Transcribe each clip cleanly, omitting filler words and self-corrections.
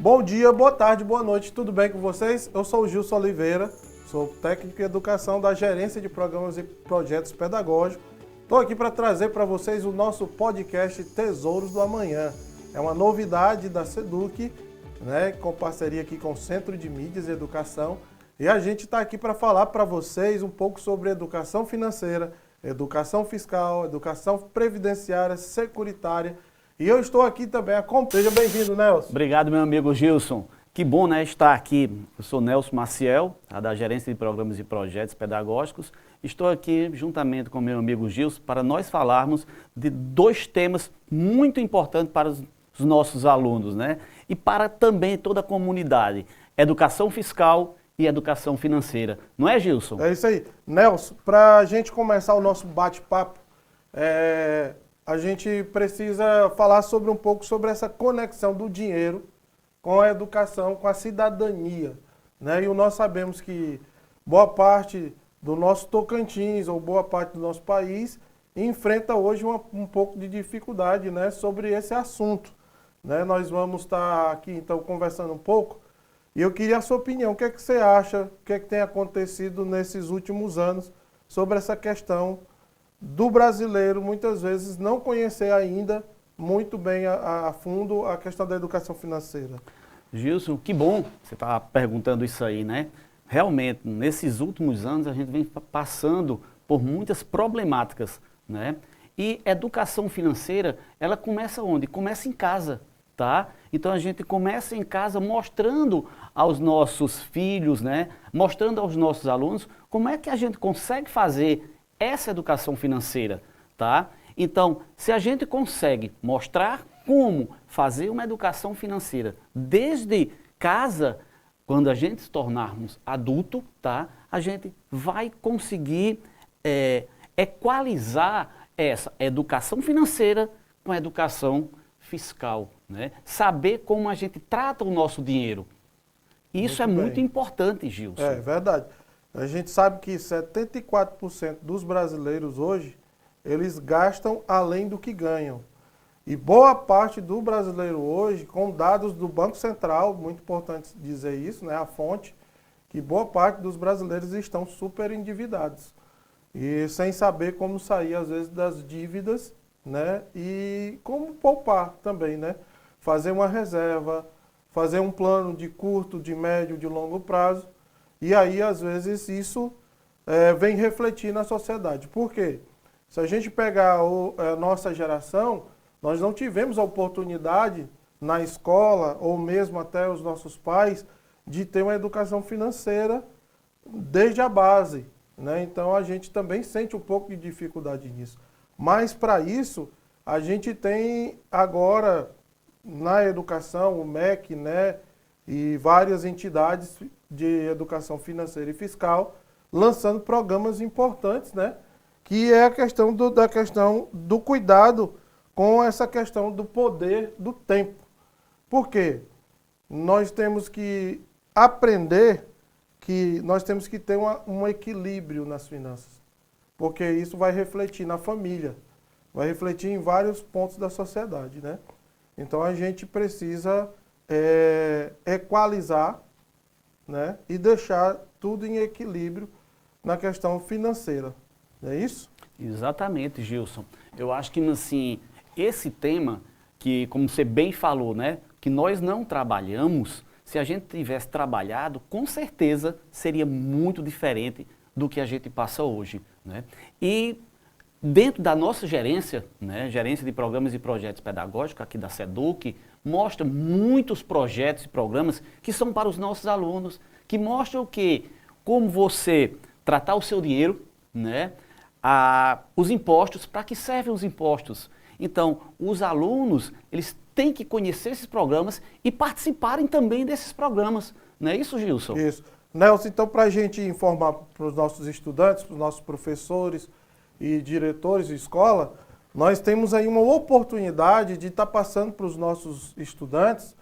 Bom dia, boa tarde, boa noite, tudo bem com vocês? Eu sou o Gilson Oliveira, sou técnico em educação da Gerência de Programas e Projetos Pedagógicos. Estou aqui para trazer para vocês o nosso podcast Tesouros do Amanhã. É uma novidade da SEDUC, né, com parceria aqui com o Centro de Mídias e Educação. E a gente está aqui para falar para vocês um pouco sobre educação financeira, educação fiscal, educação previdenciária, securitária. E eu estou aqui também. Seja bem-vindo, Nelson. Obrigado, meu amigo Gilson. Que bom, né, estar aqui. Eu sou Nelson Maciel, da Gerência de Programas e Projetos Pedagógicos. Estou aqui juntamente com meu amigo Gilson para nós falarmos de dois temas muito importantes para os nossos alunos, né? E para também toda a comunidade. Educação fiscal e educação financeira. Não é, Gilson? É isso aí. Nelson, para a gente começar o nosso bate-papo, a gente precisa falar sobre um pouco sobre essa conexão do dinheiro com a educação, com a cidadania, né? E nós sabemos que boa parte do nosso Tocantins, ou boa parte do nosso país, enfrenta hoje um pouco de dificuldade, né, sobre esse assunto, né? Nós vamos estar aqui, então, conversando um pouco, e eu queria a sua opinião. O que é que você acha, o que é que tem acontecido nesses últimos anos sobre essa questão do brasileiro, muitas vezes, não conhecer ainda muito bem a fundo a questão da educação financeira? Gilson, que bom você estar perguntando isso aí, né? Realmente, nesses últimos anos, a gente vem passando por muitas problemáticas, né? E educação financeira, ela começa onde? Começa em casa, tá? Então, a gente começa em casa mostrando aos nossos filhos, né? Mostrando aos nossos alunos como é que a gente consegue fazer essa educação financeira, tá? Então, se a gente consegue mostrar como fazer uma educação financeira desde casa, quando a gente se tornarmos adulto, tá? A gente vai conseguir equalizar essa educação financeira com a educação fiscal, né? Saber como a gente trata o nosso dinheiro. Isso é muito importante, Gilson. É verdade. A gente sabe que 74% dos brasileiros hoje, eles gastam além do que ganham. E boa parte do brasileiro hoje, com dados do Banco Central, muito importante dizer isso, né, a fonte, que boa parte dos brasileiros estão super endividados. E sem saber como sair, às vezes, das dívidas, né, e como poupar também, né? Fazer uma reserva, fazer um plano de curto, de médio, de longo prazo. E aí, às vezes, isso vem refletir na sociedade. Por quê? Se a gente pegar a nossa geração, nós não tivemos a oportunidade na escola, ou mesmo até os nossos pais, de ter uma educação financeira desde a base, né? Então, a gente também sente um pouco de dificuldade nisso. Mas, para isso, a gente tem agora, na educação, o MEC, né, e várias entidades de educação financeira e fiscal, lançando programas importantes, né? Que é a questão do cuidado com essa questão do poder do tempo. Por quê? Nós temos que aprender que nós temos que ter um equilíbrio nas finanças, porque isso vai refletir na família, vai refletir em vários pontos da sociedade, né? Então a gente precisa equalizar, né, e deixar tudo em equilíbrio na questão financeira. Não é isso? Exatamente, Gilson. Eu acho que, assim, esse tema que, como você bem falou, né, que nós não trabalhamos, se a gente tivesse trabalhado, com certeza seria muito diferente do que a gente passa hoje, né? E dentro da nossa gerência, né, Gerência de Programas e Projetos Pedagógicos, aqui da SEDUC, mostra muitos projetos e programas que são para os nossos alunos, que mostram o quê? Como você tratar o seu dinheiro, né? Os impostos, para que servem os impostos? Então, os alunos, eles têm que conhecer esses programas e participarem também desses programas. Não é isso, Gilson? Isso. Nelson, então, para a gente informar para os nossos estudantes, para os nossos professores e diretores de escola, nós temos aí uma oportunidade de estar passando para os nossos estudantes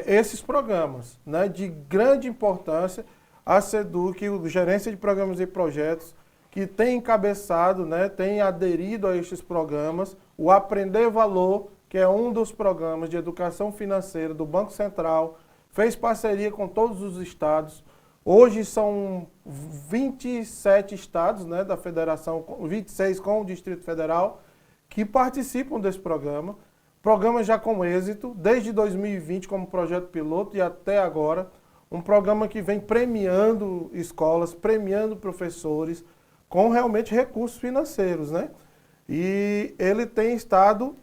esses programas, né, de grande importância. A SEDUC, o Gerência de Programas e Projetos, que tem encabeçado, né, tem aderido a estes programas, o Aprender Valor, que é um dos programas de educação financeira do Banco Central, fez parceria com todos os estados. Hoje são 27 estados, né, da federação, 26 com o Distrito Federal, que participam desse programa. Programa já com êxito, desde 2020 como projeto piloto e até agora. Um programa que vem premiando escolas, premiando professores com realmente recursos financeiros, né? E ele tem estado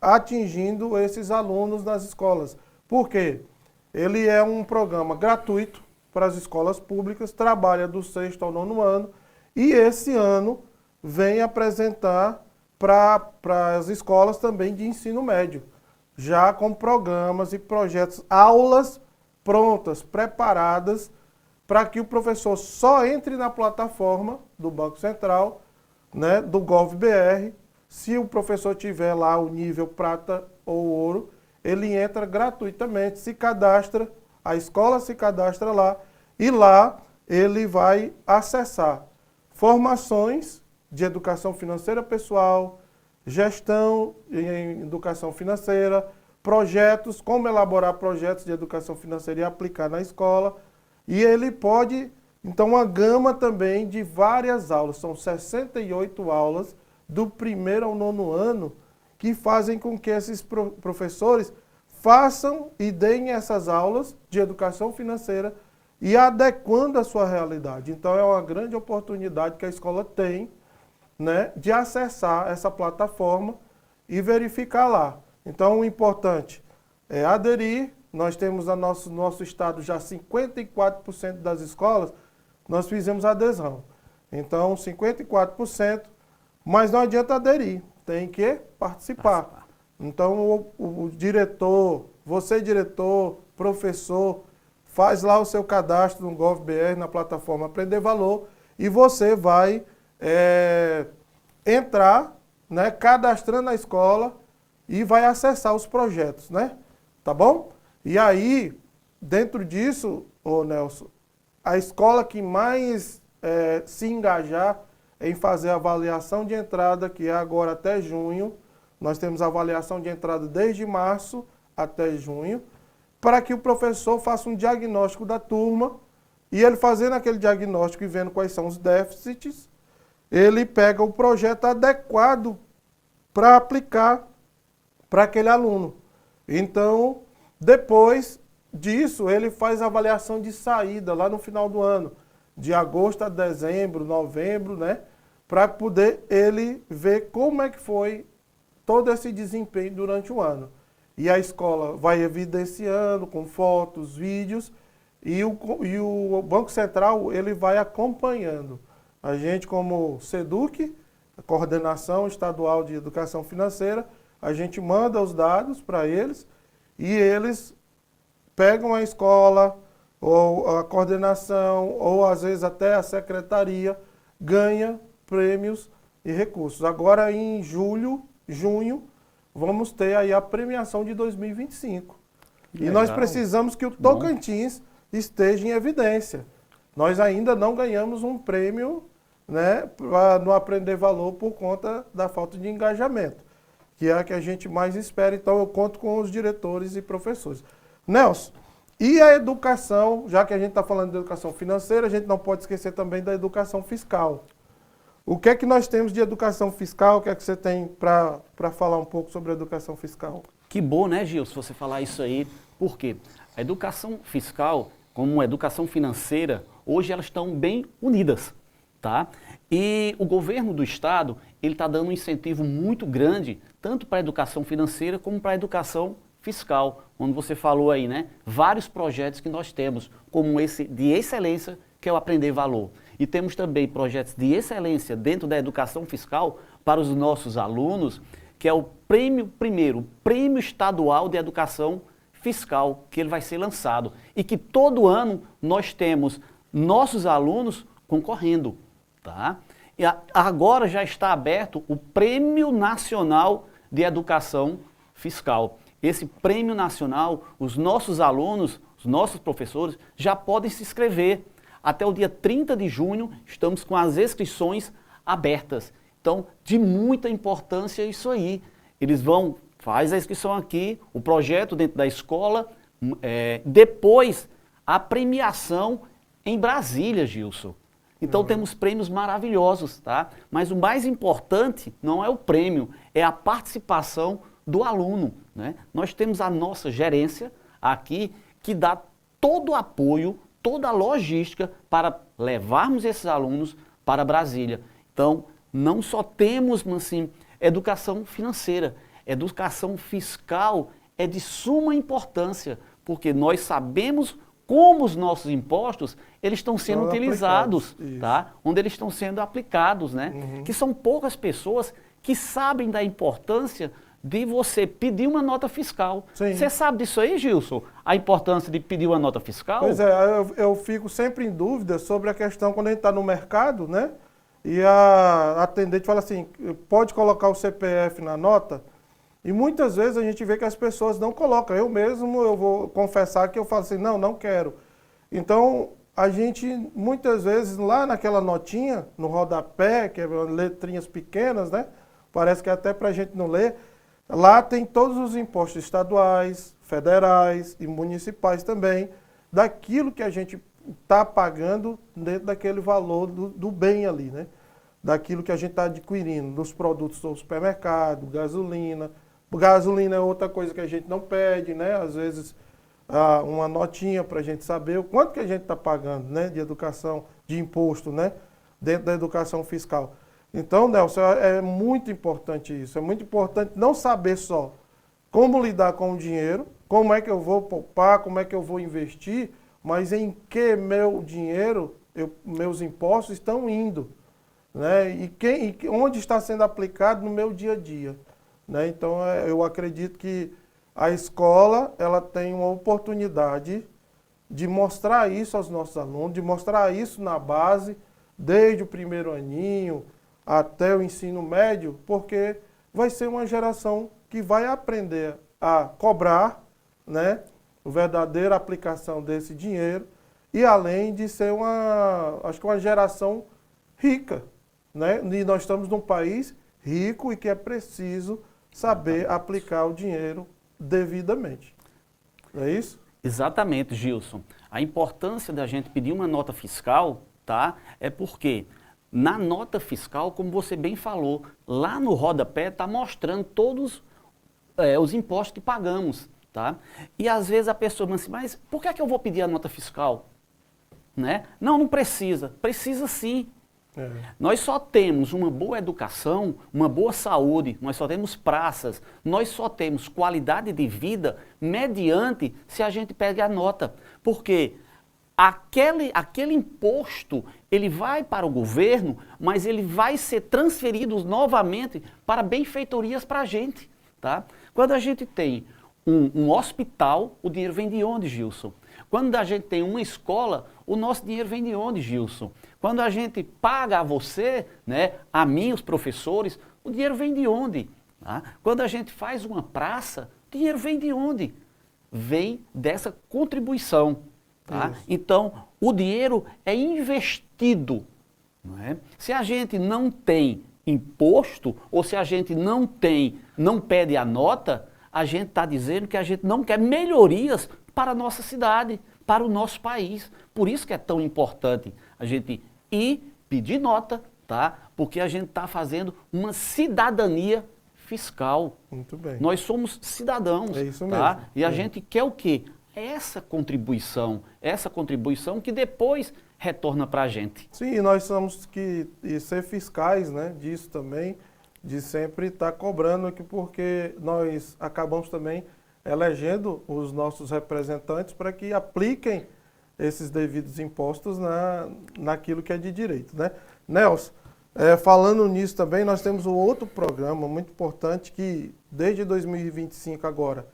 atingindo esses alunos nas escolas. Por quê? Ele é um programa gratuito para as escolas públicas, trabalha do 6º ao 9º ano e esse ano vem apresentar para as escolas também de ensino médio, já com programas e projetos, aulas prontas, preparadas, para que o professor só entre na plataforma do Banco Central, né, do GovBR. Se o professor tiver lá o nível prata ou ouro, ele entra gratuitamente, se cadastra, a escola se cadastra lá, e lá ele vai acessar formações de educação financeira pessoal, gestão em educação financeira, projetos, como elaborar projetos de educação financeira e aplicar na escola. E ele pode, então, uma gama também de várias aulas, são 68 aulas do 1º ao 9º ano, que fazem com que esses professores façam e deem essas aulas de educação financeira e adequando a sua realidade. Então é uma grande oportunidade que a escola tem, né, de acessar essa plataforma e verificar lá. Então o importante é aderir. Nós temos no nosso estado já 54% das escolas, nós fizemos adesão. Então 54%, mas não adianta aderir, tem que participar. Então o diretor, você diretor, professor, faz lá o seu cadastro no GovBR, na plataforma Aprender Valor, e você vai entrar, né, cadastrando a escola e vai acessar os projetos, né? Tá bom? E aí, dentro disso, ô Nelson, a escola que mais se engajar em fazer a avaliação de entrada, que é agora até junho, nós temos a avaliação de entrada desde março até junho, para que o professor faça um diagnóstico da turma, e ele fazendo aquele diagnóstico e vendo quais são os déficits, ele pega o projeto adequado para aplicar para aquele aluno. Então, depois disso, ele faz a avaliação de saída lá no final do ano, de agosto a dezembro, novembro, né? Para poder ele ver como é que foi todo esse desempenho durante o ano. E a escola vai evidenciando com fotos, vídeos, e o Banco Central ele vai acompanhando. A gente, como SEDUC, a Coordenação Estadual de Educação Financeira, a gente manda os dados para eles e eles pegam a escola, ou a coordenação, ou às vezes até a secretaria, ganha prêmios e recursos. Agora em junho, vamos ter aí a premiação de 2025. E nós precisamos que o Tocantins esteja em evidência. Nós ainda não ganhamos um prêmio, né, no Aprender Valor por conta da falta de engajamento, que é a que a gente mais espera. Então eu conto com os diretores e professores. Nelson, e a educação, já que a gente está falando de educação financeira, a gente não pode esquecer também da educação fiscal. O que é que nós temos de educação fiscal? O que é que você tem para falar um pouco sobre a educação fiscal? Que bom, né, Gil, se você falar isso aí. Por quê? A educação fiscal, como a educação financeira, hoje elas estão bem unidas, tá? E o governo do estado, ele está dando um incentivo muito grande, tanto para a educação financeira como para a educação fiscal, onde você falou aí, né? Vários projetos que nós temos, como esse de excelência, que é o Aprender Valor. E temos também projetos de excelência dentro da educação fiscal para os nossos alunos, que é o Prêmio Estadual de Educação Fiscal, que ele vai ser lançado. E que todo ano nós temos nossos alunos concorrendo, tá? E agora já está aberto o Prêmio Nacional de Educação Fiscal. Esse Prêmio Nacional, os nossos alunos, os nossos professores já podem se inscrever. Até o dia 30 de junho, estamos com as inscrições abertas. Então, de muita importância isso aí. Eles vão faz a inscrição aqui, o projeto dentro da escola, depois a premiação em Brasília, Gilson. Então temos prêmios maravilhosos, tá? Mas o mais importante não é o prêmio, é a participação do aluno, né? Nós temos a nossa gerência aqui que dá todo o apoio, toda a logística para levarmos esses alunos para Brasília. Então, não só temos, assim, educação financeira, educação fiscal é de suma importância, porque nós sabemos como os nossos impostos eles estão sendo utilizados, tá? Onde eles estão sendo aplicados, né? Que são poucas pessoas que sabem da importância de você pedir uma nota fiscal. Sim. Você sabe disso aí, Gilson? A importância de pedir uma nota fiscal? Pois é, eu fico sempre em dúvida sobre a questão quando a gente está no mercado, né? E a atendente fala assim, pode colocar o CPF na nota? E muitas vezes a gente vê que as pessoas não colocam. Eu mesmo, eu vou confessar que eu falo assim, não quero. Então, a gente, muitas vezes, lá naquela notinha, no rodapé, que é letrinhas pequenas, né? Parece que até para a gente não ler, lá tem todos os impostos estaduais, federais e municipais também, daquilo que a gente está pagando dentro daquele valor do bem ali, né? Daquilo que a gente está adquirindo, dos produtos do supermercado, gasolina. Gasolina é outra coisa que a gente não pede, né? Às vezes, uma notinha para a gente saber o quanto que a gente está pagando, né? De educação, de imposto, né? Dentro da educação fiscal. Então, Nelson, é muito importante isso. É muito importante não saber só como lidar com o dinheiro, como é que eu vou poupar, como é que eu vou investir, mas em que meu dinheiro, meus impostos estão indo, né? E onde está sendo aplicado no meu dia a dia, né? Então, eu acredito que a escola ela tem uma oportunidade de mostrar isso aos nossos alunos, de mostrar isso na base, desde o primeiro aninho até o ensino médio, porque vai ser uma geração que vai aprender a cobrar, né, a verdadeira aplicação desse dinheiro, e além de ser acho que uma geração rica, né? E nós estamos num país rico e que é preciso saber aplicar o dinheiro devidamente. Não é isso? Exatamente, Gilson. A importância da gente pedir uma nota fiscal, tá? É porque na nota fiscal, como você bem falou, lá no rodapé está mostrando todos os impostos que pagamos, tá? E às vezes a pessoa diz assim, mas por que é que eu vou pedir a nota fiscal? Né? Não precisa. Precisa sim. Nós só temos uma boa educação, uma boa saúde, nós só temos praças, nós só temos qualidade de vida mediante se a gente pega a nota. Porque aquele imposto, ele vai para o governo, mas ele vai ser transferido novamente para benfeitorias para a gente. Tá? Quando a gente tem um hospital, o dinheiro vem de onde, Gilson? Quando a gente tem uma escola, o nosso dinheiro vem de onde, Gilson? Quando a gente paga a você, né, a mim, os professores, o dinheiro vem de onde? Tá? Quando a gente faz uma praça, o dinheiro vem de onde? Vem dessa contribuição. Tá? Então, o dinheiro é investido. Não é? Se a gente não tem imposto, ou se a gente não pede a nota, a gente está dizendo que a gente não quer melhorias para a nossa cidade, para o nosso país. Por isso que é tão importante a gente ir pedir nota, tá? Porque a gente está fazendo uma cidadania fiscal. Muito bem. Nós somos cidadãos. É isso tá? mesmo. E a gente quer o quê? Essa contribuição que depois retorna para a gente. Sim, e nós temos que ser fiscais, né, disso também, de sempre estar cobrando aqui, porque nós acabamos também elegendo os nossos representantes para que apliquem esses devidos impostos naquilo que é de direito, né? Nelson, falando nisso também, nós temos um outro programa muito importante que desde 2025 agora,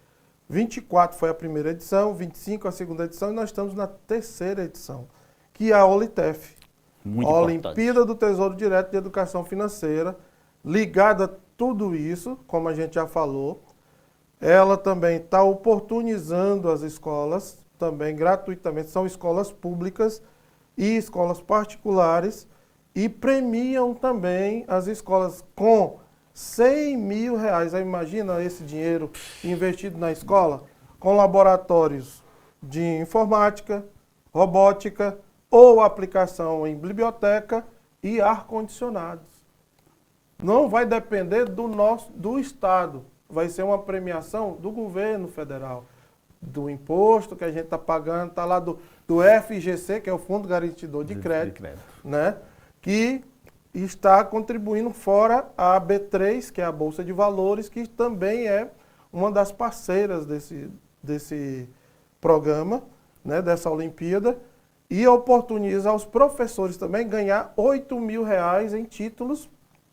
24 foi a primeira edição, 25 a segunda edição e nós estamos na terceira edição, que é a OLITEF, Muito a importante. Olimpíada do Tesouro Direto de Educação Financeira, ligada a tudo isso, como a gente já falou. Ela também está oportunizando as escolas, também gratuitamente, são escolas públicas e escolas particulares, e premiam também as escolas com R$ 100 mil. Aí imagina esse dinheiro investido na escola, com laboratórios de informática, robótica ou aplicação em biblioteca e ar-condicionados. Não vai depender do Estado, vai ser uma premiação do governo federal, do imposto que a gente está pagando, está lá do FGC, que é o Fundo Garantidor de Crédito, né, que está contribuindo fora a B3, que é a Bolsa de Valores, que também é uma das parceiras desse programa, né, dessa Olimpíada, e oportuniza aos professores também ganhar R$ 8 mil em títulos,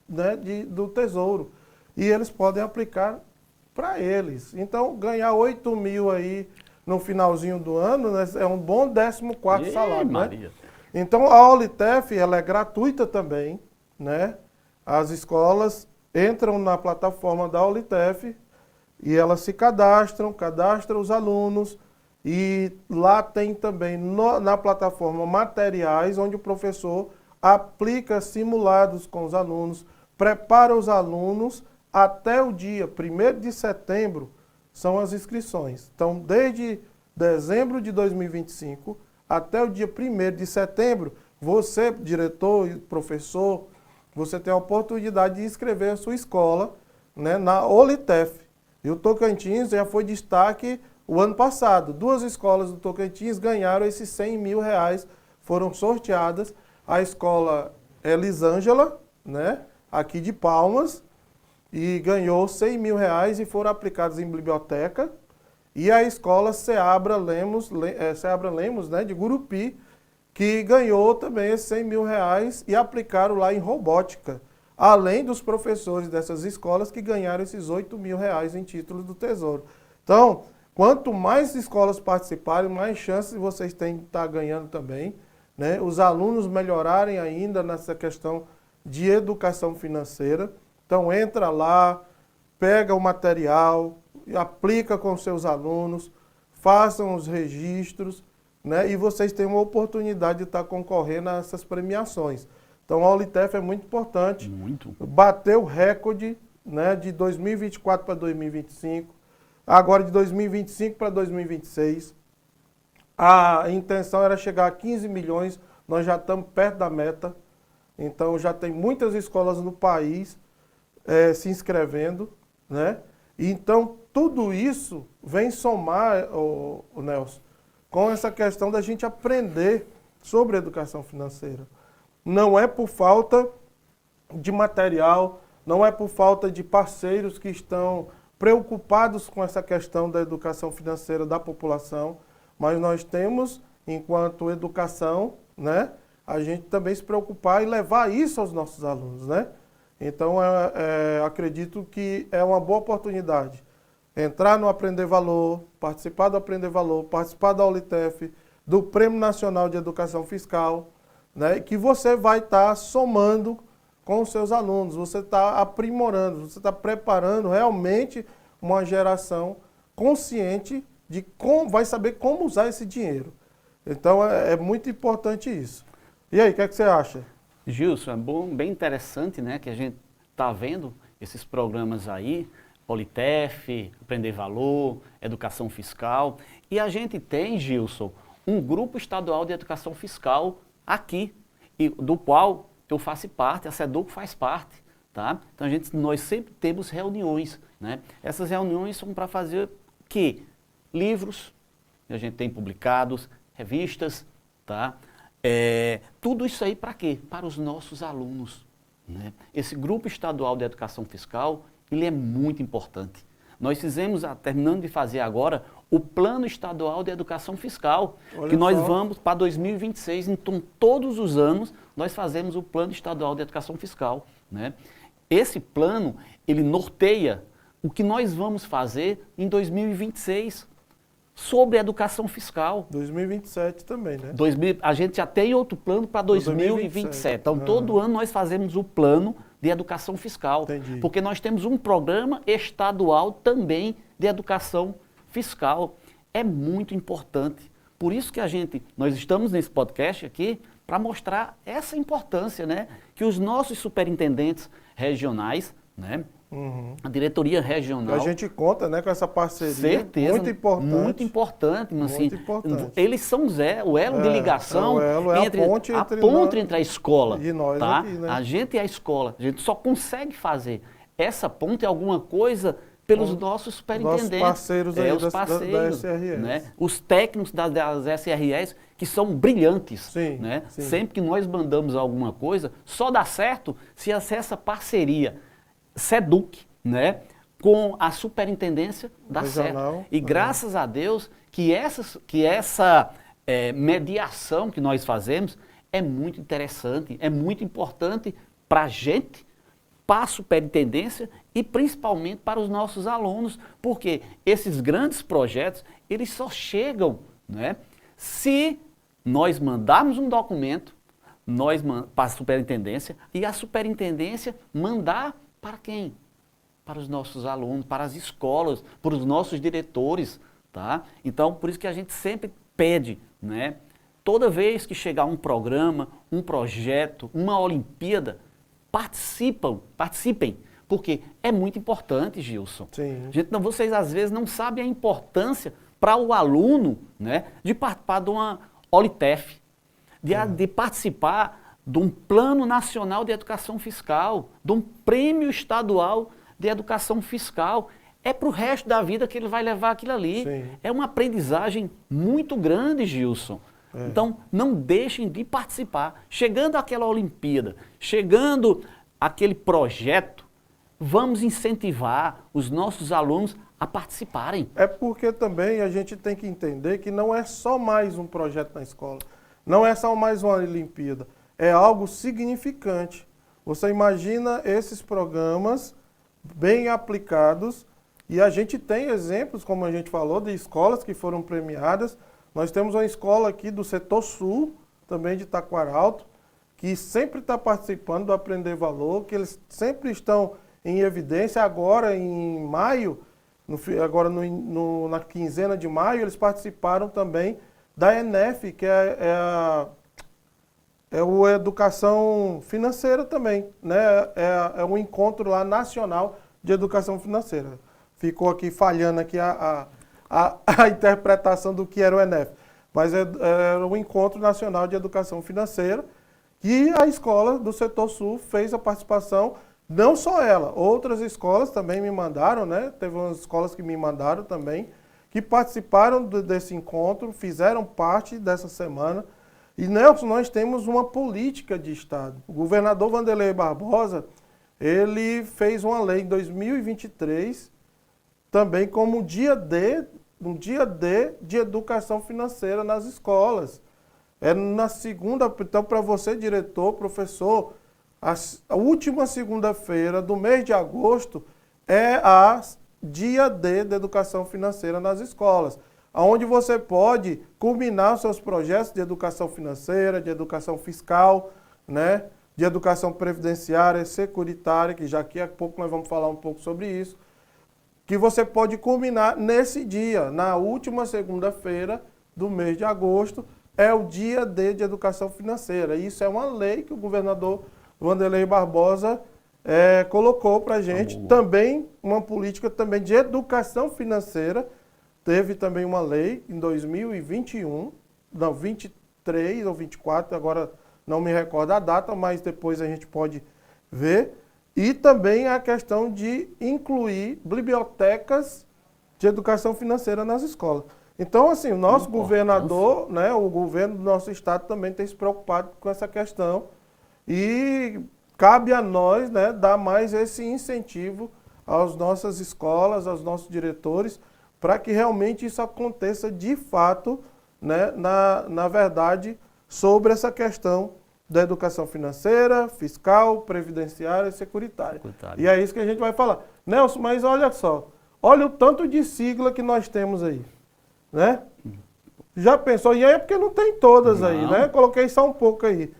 né, do Tesouro. E eles podem aplicar para eles. Então, ganhar 8 mil aí no finalzinho do ano, né, é um bom 14º salário, né? Então, a Olitef, ela é gratuita também, né? As escolas entram na plataforma da Olitef e elas se cadastram os alunos, e lá tem também na plataforma materiais onde o professor aplica simulados com os alunos, prepara os alunos até o dia 1º de setembro, são as inscrições. Então, desde dezembro de 2025 até o dia 1º de setembro, você, diretor e professor, você tem a oportunidade de inscrever a sua escola, né, na Olitef. E o Tocantins já foi destaque o ano passado. 2 escolas do Tocantins ganharam esses R$ 100 mil, foram sorteadas. A escola Elisângela, né, aqui de Palmas, e ganhou R$ 100 mil e foram aplicados em biblioteca. E a escola Seabra Lemos, né, de Gurupi, que ganhou também esses R$ 100 mil e aplicaram lá em robótica, além dos professores dessas escolas que ganharam esses R$ 8 mil em títulos do Tesouro. Então, quanto mais escolas participarem, mais chances vocês têm de estar ganhando também, né? Os alunos melhorarem ainda nessa questão de educação financeira. Então, entra lá, pega o material, aplica com seus alunos, façam os registros, né? E vocês têm uma oportunidade de estar concorrendo a essas premiações. Então, a Olitef é muito importante. Bateu o recorde, né, de 2024 para 2025, agora de 2025 para 2026. A intenção era chegar a 15 milhões, nós já estamos perto da meta. Então, já tem muitas escolas no país se inscrevendo, né? Então, tudo isso vem somar, o Nelson, com essa questão da gente aprender sobre educação financeira. Não é por falta de material, não é por falta de parceiros que estão preocupados com essa questão da educação financeira da população, mas nós temos, enquanto educação, né, a gente também se preocupar e levar isso aos nossos alunos, né? Então, acredito que é uma boa oportunidade entrar no Aprender Valor, participar do Aprender Valor, participar da Olitef, do Prêmio Nacional de Educação Fiscal, né, que você vai estar somando com os seus alunos, você está aprimorando, você está preparando realmente uma geração consciente de como vai saber como usar esse dinheiro. Então, é muito importante isso. E aí, o que é que você acha? Gilson, é bom, bem interessante, né, que a gente está vendo esses programas aí, Olitef, Aprender Valor, Educação Fiscal, e a gente tem, Gilson, um grupo estadual de educação fiscal aqui, e do qual eu faço parte, a SEDUC faz parte, tá? Então nós sempre temos reuniões, né? Essas reuniões são para fazer o quê? Livros, que a gente tem publicados, revistas, tá? Tudo isso aí para quê? Para os nossos alunos, né? Esse grupo estadual de educação fiscal, ele é muito importante. Nós fizemos, terminando de fazer agora, o Plano Estadual de Educação Fiscal, que nós vamos para 2026. Então, todos os anos, nós fazemos o Plano Estadual de Educação Fiscal, né? Esse plano, ele norteia o que nós vamos fazer em 2026 sobre educação fiscal. 2027 também, né? A gente já tem outro plano para 2027. Então, todo ano nós fazemos o plano de educação fiscal. Entendi. Porque nós temos um programa estadual também de educação fiscal. É muito importante. Por isso que nós estamos nesse podcast aqui para mostrar essa importância, né? Que os nossos superintendentes regionais né? Uhum. A diretoria regional. A gente conta, né, com essa parceria. Certeza. Muito importante. Muito importante, mas assim, Muito importante. eles são o elo de ligação a ponte entre a escola e nós tá? aqui, né? A gente e a escola. A gente só consegue fazer essa ponte alguma coisa pelos nossos superintendentes. Nossos parceiros aí os parceiros, da SRS. né? Os técnicos das SRS que são brilhantes. Sim, né? sim. Sempre que nós mandamos alguma coisa, só dá certo se essa parceria SEDUC, né, com a superintendência dá Regional, certo. E graças a Deus que essa mediação que nós fazemos é muito interessante, é muito importante para a gente, para a superintendência e principalmente para os nossos alunos, porque esses grandes projetos, eles só chegam, né, se nós mandarmos um documento para a superintendência e a superintendência mandar para quem? Para os nossos alunos, para as escolas, para os nossos diretores, tá? Então, por isso que a gente sempre pede, né? Toda vez que chegar um programa, um projeto, uma Olimpíada, participem, porque é muito importante, Gilson. Sim. Vocês às vezes não sabem a importância para o aluno, né, de participar de uma Olitef, de participar de um Plano Nacional de Educação Fiscal, de um Prêmio Estadual de Educação Fiscal. É para o resto da vida que ele vai levar aquilo ali. Sim. É uma aprendizagem muito grande, Gilson. Então, não deixem de participar. Chegando àquela Olimpíada, chegando àquele projeto, vamos incentivar os nossos alunos a participarem. É porque também a gente tem que entender que não é só mais um projeto na escola, não é só mais uma Olimpíada, é algo significante. Você imagina esses programas bem aplicados e a gente tem exemplos, como a gente falou, de escolas que foram premiadas. Nós temos uma escola aqui do setor sul, também de Taquaralto, que sempre está participando do Aprender Valor, que eles sempre estão em evidência. Agora, em maio, na quinzena de maio, eles participaram também da ENEF, que é o Educação Financeira também, né? É um encontro lá nacional de educação financeira. Ficou aqui falhando aqui a interpretação do que era o ENEF, mas era o Encontro Nacional de Educação Financeira, e a escola do setor sul fez a participação, não só ela, outras escolas também me mandaram, né? Teve umas escolas que me mandaram também, que participaram desse encontro, fizeram parte dessa semana. E, Nelson, nós temos uma política de Estado. O governador Wanderlei Barbosa, ele fez uma lei em 2023, também como um dia D de educação financeira nas escolas. É na segunda, então para você, diretor, professor, a última segunda-feira do mês de agosto é a dia D de educação financeira nas escolas, onde você pode culminar os seus projetos de educação financeira, de educação fiscal, né, de educação previdenciária, securitária, que já daqui a pouco nós vamos falar um pouco sobre isso, que você pode culminar nesse dia, na última segunda-feira do mês de agosto, é o dia D de educação financeira. Isso é uma lei que o governador Wanderlei Barbosa colocou para a gente. Também uma política também de educação financeira. Teve também uma lei em 2021, não, 23 ou 24, agora não me recordo a data, mas depois a gente pode ver. E também a questão de incluir bibliotecas de educação financeira nas escolas. Então, assim, o nosso governador, né, o governo do nosso estado também tem se preocupado com essa questão e cabe a nós, né, dar mais esse incentivo às nossas escolas, aos nossos diretores, para que realmente isso aconteça de fato, né, na verdade, sobre essa questão da educação financeira, fiscal, previdenciária e securitária. E é isso que a gente vai falar. Nelson, mas olha só, olha o tanto de sigla que nós temos aí, né? Já pensou? E aí é porque não tem todas aí, né? Coloquei só um pouco aí.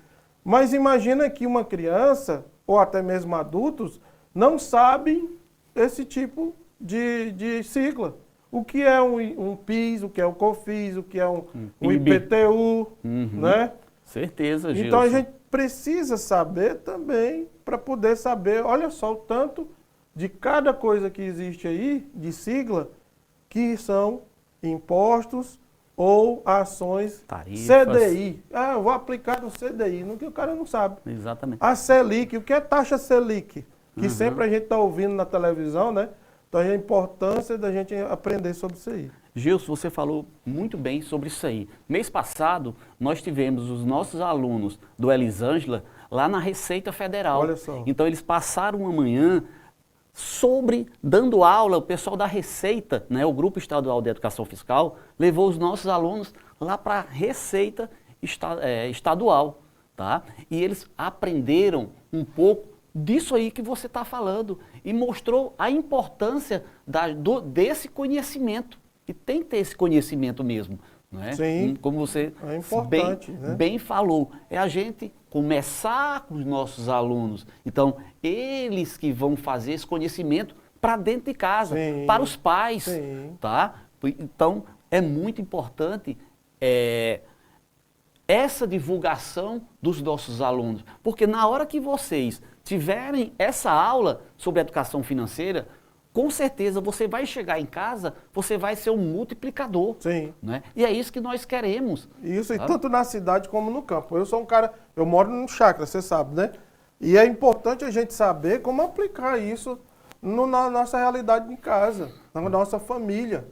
Mas imagina que uma criança, ou até mesmo adultos, não sabem esse tipo de sigla. O que é um PIS, o que é o COFINS, o que é um IPTU, né? Certeza, Gilson. Então a gente precisa saber também, para poder saber, olha só o tanto de cada coisa que existe aí, de sigla, que são impostos ou ações Tarifas. CDI. Ah, eu vou aplicar no CDI, no que o cara não sabe. Exatamente. A Selic, o que é taxa Selic? Que sempre a gente está ouvindo na televisão, né? Então a importância da gente aprender sobre isso aí. Gilson, você falou muito bem sobre isso aí. Mês passado, nós tivemos os nossos alunos do Elisângela lá na Receita Federal. Olha só. Então eles passaram uma manhã dando aula, o pessoal da Receita, né, o Grupo Estadual de Educação Fiscal, levou os nossos alunos lá para a Receita Estadual, tá? E eles aprenderam um pouco disso aí que você está falando e mostrou a importância desse conhecimento. E tem que ter esse conhecimento mesmo, não é? Sim, como você é importante, né? bem falou. É a gente começar com os nossos alunos. Então, eles que vão fazer esse conhecimento para dentro de casa, Sim, para os pais, sim. tá? Então, é muito importante essa divulgação dos nossos alunos. Porque na hora que vocês tiverem essa aula sobre educação financeira, com certeza você vai chegar em casa, você vai ser um multiplicador. Sim. Né? E é isso que nós queremos. Isso, e Tá? tanto na cidade como no campo. Eu sou um cara, eu moro num chácara, você sabe, né? E é importante a gente saber como aplicar isso na nossa realidade em casa, na nossa família,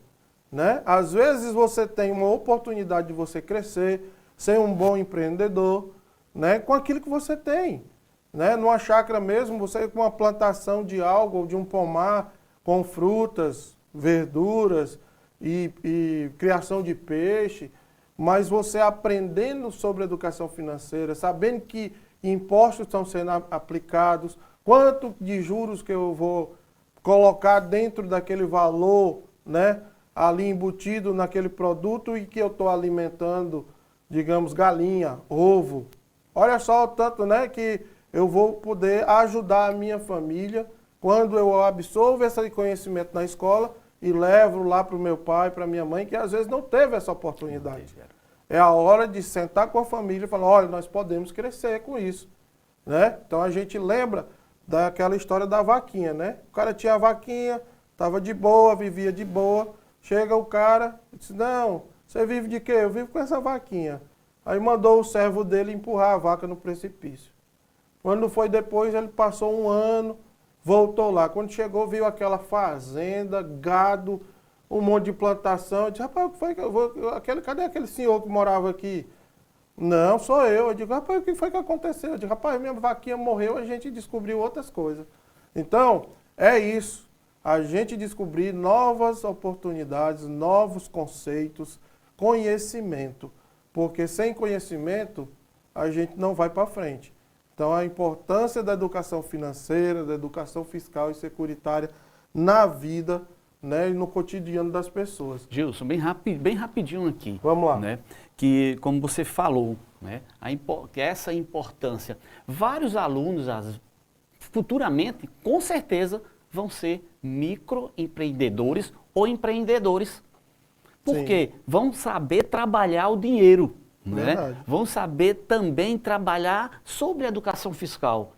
né? Às vezes você tem uma oportunidade de você crescer, ser um bom empreendedor, né? Com aquilo que você tem, né? Numa chácara mesmo, você com uma plantação de algo, ou de um pomar, com frutas, verduras e criação de peixe, mas você aprendendo sobre educação financeira, sabendo que impostos estão sendo aplicados, quanto de juros que eu vou colocar dentro daquele valor, né, ali embutido naquele produto e que eu estou alimentando, digamos, galinha, ovo. Olha só o tanto, né, que eu vou poder ajudar a minha família quando eu absorvo esse conhecimento na escola e levo lá para o meu pai, para a minha mãe, que às vezes não teve essa oportunidade. É a hora de sentar com a família e falar, olha, nós podemos crescer com isso, né? Então a gente lembra daquela história da vaquinha, né? O cara tinha a vaquinha, estava de boa, vivia de boa, chega o cara e disse, não, você vive de quê? Eu vivo com essa vaquinha. Aí mandou o servo dele empurrar a vaca no precipício. Quando foi depois, ele passou um ano, voltou lá. Quando chegou, viu aquela fazenda, gado, um monte de plantação. Eu disse, rapaz, o que foi que eu vou... cadê aquele senhor que morava aqui? Não, sou eu. Eu digo, rapaz, o que foi que aconteceu? Eu digo, rapaz, minha vaquinha morreu, a gente descobriu outras coisas. Então, é isso. A gente descobrir novas oportunidades, novos conceitos, conhecimento. Porque sem conhecimento, a gente não vai para frente. Então, a importância da educação financeira, da educação fiscal e securitária na vida, né, e no cotidiano das pessoas. Gilson, bem rapidinho aqui. Vamos lá. Né, que, como você falou, né, que essa importância. Vários alunos, futuramente, com certeza, vão ser microempreendedores ou empreendedores. Porque vão saber trabalhar o dinheiro. Né? Vão saber também trabalhar sobre a educação fiscal.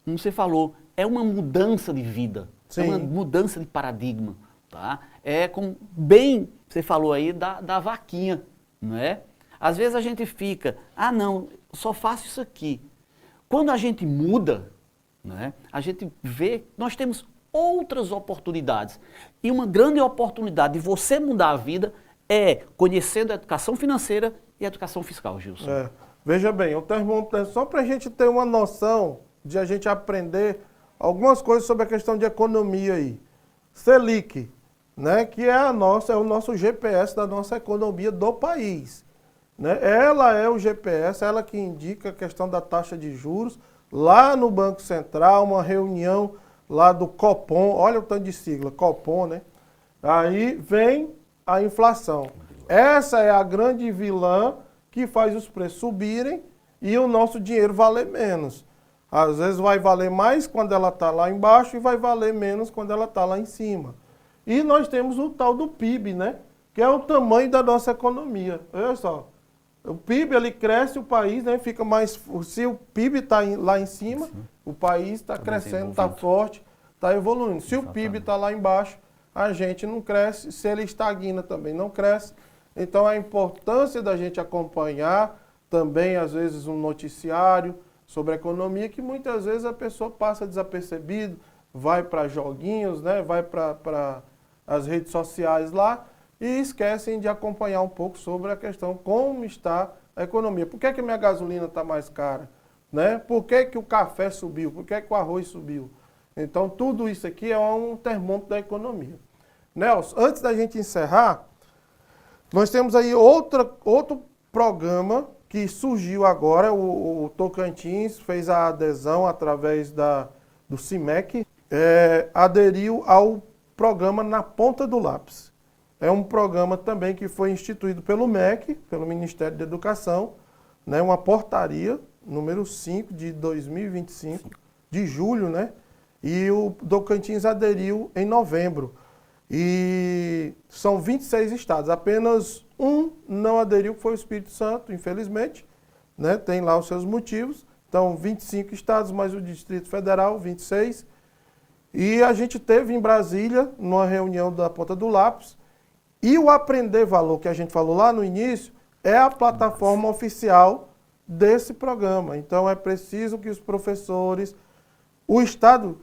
Como você falou, é uma mudança de vida, é uma mudança de paradigma. Tá? É como bem, você falou aí da vaquinha. Né? Às vezes a gente fica, não, só faço isso aqui. Quando a gente muda, né, a gente vê que nós temos outras oportunidades. E uma grande oportunidade de você mudar a vida é conhecendo a educação financeira e a educação fiscal, Gilson. Veja bem, o termômetro é só para a gente ter uma noção de a gente aprender algumas coisas sobre a questão de economia aí. Selic, né, que é o nosso GPS da nossa economia do país. Né? Ela é o GPS, ela que indica a questão da taxa de juros lá no Banco Central, uma reunião lá do Copom, olha o tanto de sigla, Copom, né? Aí vem a inflação. Essa é a grande vilã que faz os preços subirem e o nosso dinheiro valer menos. Às vezes vai valer mais quando ela está lá embaixo e vai valer menos quando ela está lá em cima. E nós temos o tal do PIB, né? Que é o tamanho da nossa economia. Olha só, o PIB ele cresce, o país, né, fica mais... Se o PIB está lá em cima, o país está crescendo, está forte. está evoluindo. Se o PIB está lá embaixo, a gente não cresce. Se ele estagna, também não cresce. Então, a importância da gente acompanhar também, às vezes, um noticiário sobre a economia, que muitas vezes a pessoa passa desapercebido, vai para joguinhos, né? Vai para as redes sociais lá e esquecem de acompanhar um pouco sobre a questão como está a economia. Por que que a minha gasolina está mais cara? Né? Por que que o café subiu? Por que que o arroz subiu? Então, tudo isso aqui é um termômetro da economia. Nelson, antes da gente encerrar, nós temos aí outro programa que surgiu agora, o Tocantins fez a adesão através do CIMEC, aderiu ao programa Na Ponta do Lápis. É um programa também que foi instituído pelo MEC, pelo Ministério da Educação, né, uma portaria, número 5 de 2025, de julho, né? E o Tocantins aderiu em novembro. E são 26 estados, apenas um não aderiu, que foi o Espírito Santo, infelizmente, né? Tem lá os seus motivos. Então, 25 estados, mais o Distrito Federal, 26. E a gente teve em Brasília, numa reunião da Ponta do Lápis, e o Aprender Valor, que a gente falou lá no início, é a plataforma oficial desse programa. Então, é preciso que os professores... O Estado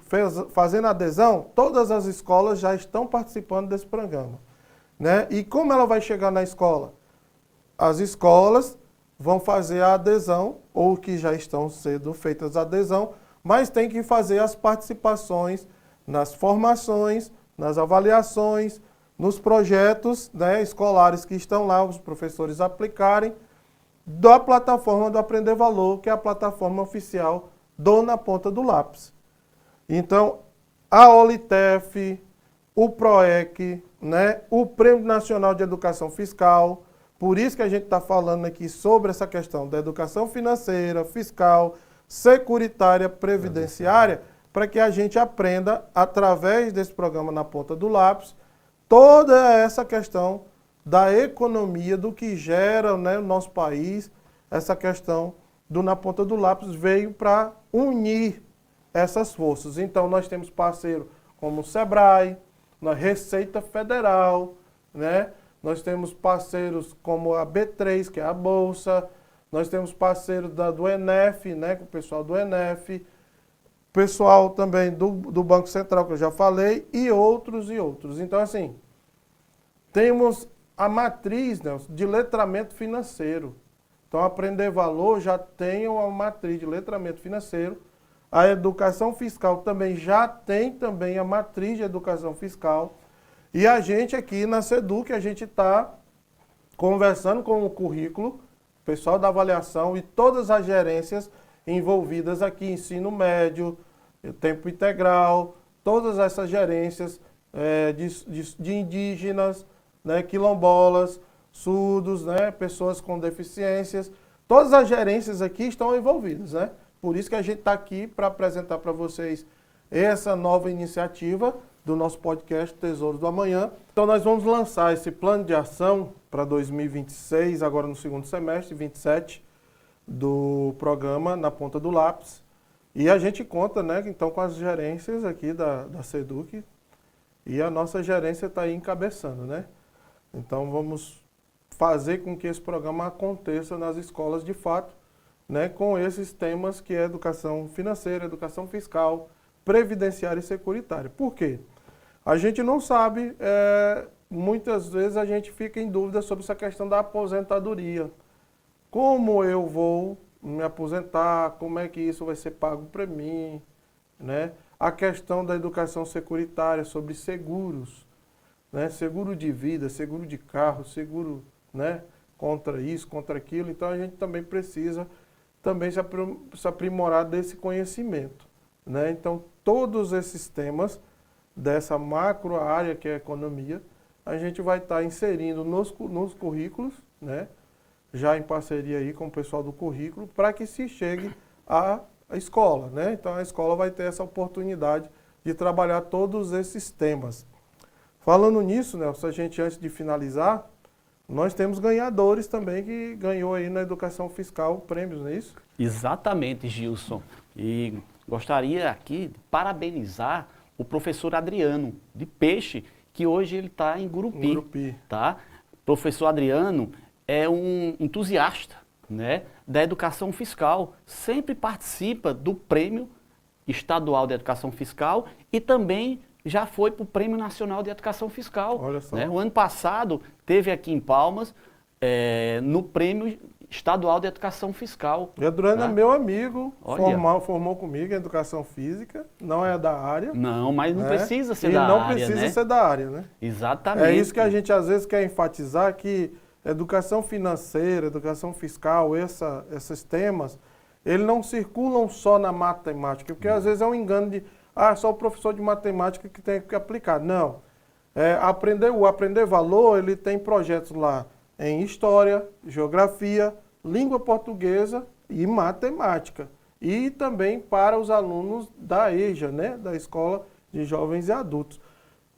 fazendo adesão, todas as escolas já estão participando desse programa. Né? E como ela vai chegar na escola? As escolas vão fazer a adesão, ou que já estão sendo feitas a adesão, mas tem que fazer as participações nas formações, nas avaliações, nos projetos, né, escolares que estão lá, os professores aplicarem, da plataforma do Aprender Valor, que é a plataforma oficial do Na Ponta do Lápis. Então, a Olitef, o PROEC, né, o Prêmio Nacional de Educação Fiscal, por isso que a gente está falando aqui sobre essa questão da educação financeira, fiscal, securitária, previdenciária, para que a gente aprenda, através desse programa Na Ponta do Lápis, toda essa questão da economia, do que gera, né, o nosso país. Essa questão do Na Ponta do Lápis veio para unir essas forças. Então, nós temos parceiro como o SEBRAE, a Receita Federal, né? Nós temos parceiros como a B3, que é a Bolsa, nós temos parceiros do ENEF, né, com o pessoal do ENEF, pessoal também do Banco Central, que eu já falei, e outros e outros. Então, assim, temos a matriz, né, de letramento financeiro. Então, Aprender Valor já tem uma matriz de letramento financeiro. A educação fiscal também já tem também a matriz de educação fiscal. E a gente aqui na SEDUC, a gente está conversando com o currículo, o pessoal da avaliação e todas as gerências envolvidas aqui, ensino médio, tempo integral, todas essas gerências de indígenas, né, quilombolas, surdos, né, pessoas com deficiências, todas as gerências aqui estão envolvidas, né? Por isso que a gente está aqui para apresentar para vocês essa nova iniciativa do nosso podcast Tesouros do Amanhã. Então nós vamos lançar esse plano de ação para 2026, agora no segundo semestre, 27, do programa Na Ponta do Lápis. E a gente conta, né, então, com as gerências aqui da SEDUC, e a nossa gerência está aí encabeçando, né? Então vamos fazer com que esse programa aconteça nas escolas de fato, né, com esses temas que é educação financeira, educação fiscal, previdenciária e securitária. Por quê? A gente não sabe, muitas vezes a gente fica em dúvida sobre essa questão da aposentadoria. Como eu vou me aposentar? Como é que isso vai ser pago para mim? Né? A questão da educação securitária sobre seguros, né? Seguro de vida, seguro de carro, seguro, né, contra isso, contra aquilo. Então a gente também precisa também se aprimorar desse conhecimento, né? Então, todos esses temas dessa macro área que é a economia, a gente vai estar inserindo nos currículos, né? Já em parceria aí com o pessoal do currículo, para que se chegue à escola, né? Então, a escola vai ter essa oportunidade de trabalhar todos esses temas. Falando nisso, Nelson, a gente, antes de finalizar, nós temos ganhadores também que ganhou aí na educação fiscal prêmios, não é isso? Exatamente, Gilson. E gostaria aqui de parabenizar o professor Adriano, de Peixe, que hoje ele está em Gurupi. Gurupi. Tá? O professor Adriano é um entusiasta, né, da educação fiscal, sempre participa do Prêmio Estadual de Educação Fiscal e também já foi para o Prêmio Nacional de Educação Fiscal. Olha só. Né? O ano passado teve aqui em Palmas, no Prêmio Estadual de Educação Fiscal. E Adriano tá? é meu amigo, Olha. formou comigo em Educação Física, não é da área. Não, mas não né? precisa ser e da não área, precisa né? ser da área, né? Exatamente. É isso que a gente às vezes quer enfatizar, que educação financeira, educação fiscal, esses temas, eles não circulam só na matemática, porque às vezes é um engano de, só o professor de matemática que tem que aplicar. Não. Aprender valor, ele tem projetos lá em história, geografia, língua portuguesa e matemática. E também para os alunos da EJA, né, da Escola de Jovens e Adultos.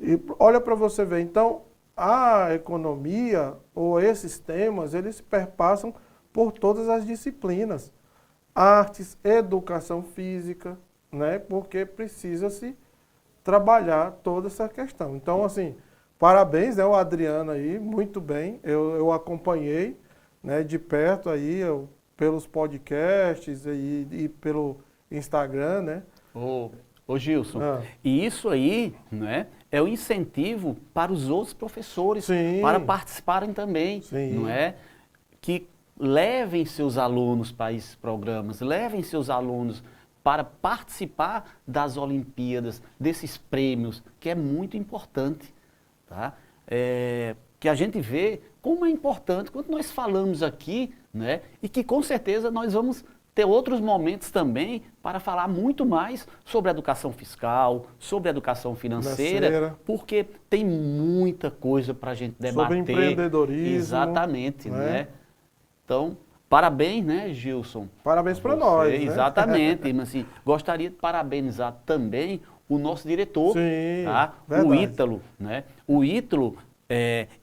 E olha para você ver, então, a economia ou esses temas, eles perpassam por todas as disciplinas. Artes, educação física, né, porque precisa-se trabalhar toda essa questão. Então, assim, parabéns, né, o Adriano aí, muito bem. Eu acompanhei, né, de perto aí, pelos podcasts e pelo Instagram, né? Ô Gilson, e isso aí, né, é o incentivo para os outros professores, Sim. para participarem também, Sim. não é? Que levem seus alunos para esses programas, levem seus alunos para participar das Olimpíadas, desses prêmios, que é muito importante, tá? Que a gente vê como é importante quando nós falamos aqui, né? E que com certeza nós vamos ter outros momentos também para falar muito mais sobre educação fiscal, sobre educação financeira, porque tem muita coisa para a gente debater. Sobre empreendedorismo. Exatamente, né? Então, parabéns, né, Gilson? Parabéns para nós, né? Exatamente, mas assim, gostaria de parabenizar também o nosso diretor, Sim, tá? Verdade. O Ítalo, né? O Ítalo,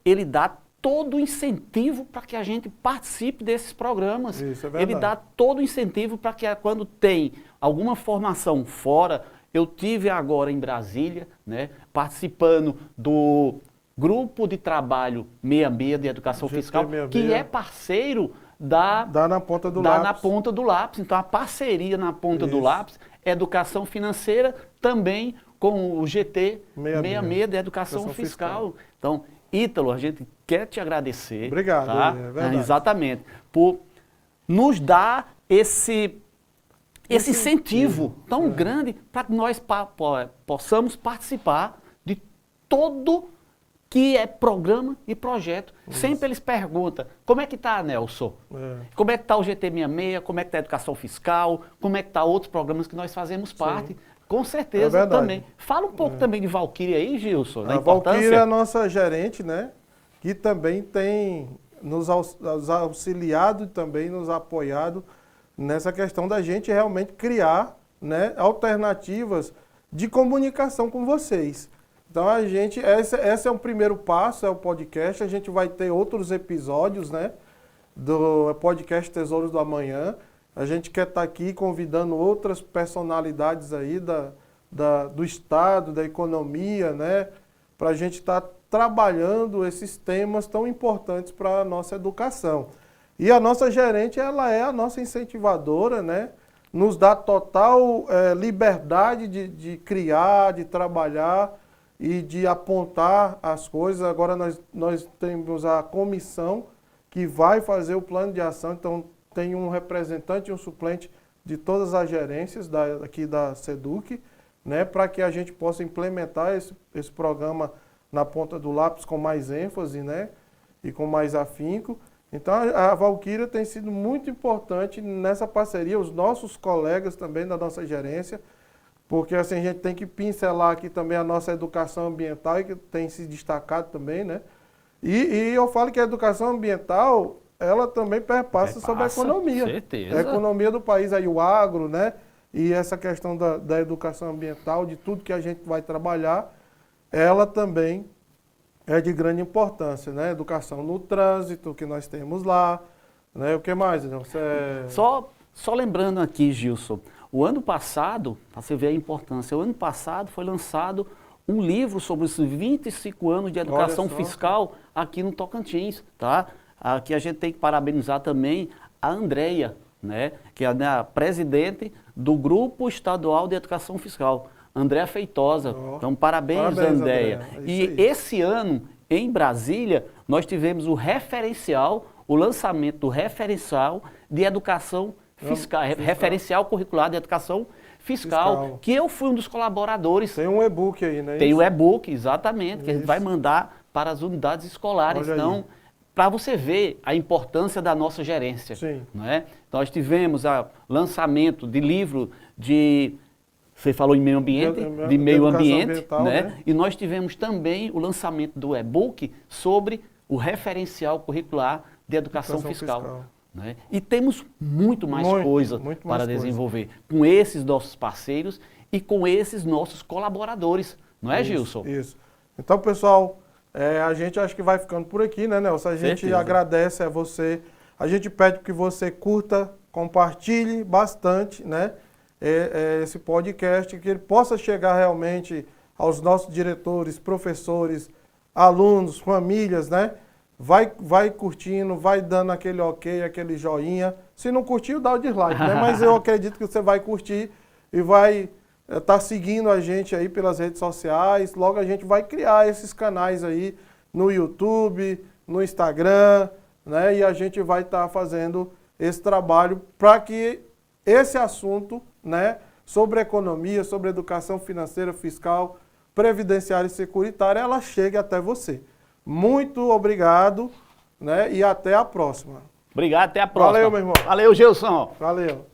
ele dá todo o incentivo para que a gente participe desses programas. Isso é verdade. Ele dá todo o incentivo para que quando tem alguma formação fora, eu tive agora em Brasília, né, participando do Grupo de Trabalho 66 de Educação Fiscal, 66. que é parceiro da na ponta do lápis. na ponta do lápis. Então, a parceria na ponta do lápis, educação financeira, também com o GT 66 de Educação Fiscal. Então, Ítalo, a gente quer te agradecer. Obrigado, tá? é verdade. Exatamente. Por nos dar esse incentivo tão grande para que nós possamos participar de todo que é programa e projeto. Isso. Sempre eles perguntam, como é que está, Nelson? Como é que está o GT66? Como é que está a educação fiscal? Como é que está outros programas que nós fazemos parte? Com certeza também. Fala um pouco também de Valquíria aí, Gilson. A Valquíria é a nossa gerente, né? Que também tem nos auxiliado e também nos apoiado nessa questão da gente realmente criar, né, alternativas de comunicação com vocês. Então a gente, esse é o primeiro passo, é o podcast. A gente vai ter outros episódios, né, do podcast Tesouros do Amanhã. A gente quer estar aqui convidando outras personalidades aí do Estado, da economia, né, para a gente estar trabalhando esses temas tão importantes para a nossa educação. E a nossa gerente, ela é a nossa incentivadora, né, nos dá total liberdade de criar, de trabalhar e de apontar as coisas. Agora nós temos a comissão que vai fazer o plano de ação, então tem um representante e um suplente de todas as gerências aqui da SEDUC, né, para que a gente possa implementar esse programa na ponta do lápis com mais ênfase, né, e com mais afinco. Então a Valquíria tem sido muito importante nessa parceria, os nossos colegas também da nossa gerência, porque assim a gente tem que pincelar aqui também a nossa educação ambiental, que tem se destacado também, né? E eu falo que a educação ambiental, ela também perpassa sobre a economia. Certeza. A economia do país, aí o agro, né? E essa questão da educação ambiental, de tudo que a gente vai trabalhar, ela também é de grande importância, né? Educação no trânsito, que nós temos lá, né? O que mais, Só Só lembrando aqui, Gilson, o ano passado, para você ver a importância, o ano passado foi lançado um livro sobre os 25 anos de educação fiscal aqui no Tocantins, tá? Aqui a gente tem que parabenizar também a Andréia, né? Que é a presidente do Grupo Estadual de Educação Fiscal, Andréia Feitosa. Então, parabéns Andréia. E esse ano, em Brasília, nós tivemos o referencial, o lançamento do referencial de educação fiscal, referencial curricular de educação fiscal, que eu fui um dos colaboradores. Tem um e-book aí, né? Tem o e-book, exatamente, que a gente vai mandar para as unidades escolares. Olha então, para você ver a importância da nossa gerência. Sim. Não é? Nós tivemos o lançamento de livro de... Você falou em meio ambiente, de meio ambiente, ambiental, né? E nós tivemos também o lançamento do e-book sobre o referencial curricular de educação fiscal. Né? E temos muito mais coisa para desenvolver com esses nossos parceiros e com esses nossos colaboradores. Não é, Gilson? Isso. Então, pessoal, a gente acho que vai ficando por aqui, né, Nelson? A gente agradece a você. A gente pede que você curta, compartilhe bastante, né? Esse podcast, que ele possa chegar realmente aos nossos diretores, professores, alunos, famílias, né? Vai curtindo, vai dando aquele ok, aquele joinha. Se não curtiu, dá o dislike, né? Mas eu acredito que você vai curtir e vai estar seguindo a gente aí pelas redes sociais. Logo a gente vai criar esses canais aí no YouTube, no Instagram, né? E a gente vai estar fazendo esse trabalho para que esse assunto, né, sobre economia, sobre educação financeira, fiscal, previdenciária e securitária, ela chegue até você. Muito obrigado, né, e até a próxima. Obrigado, até a próxima. Valeu, meu irmão. Valeu, Gilson. Valeu.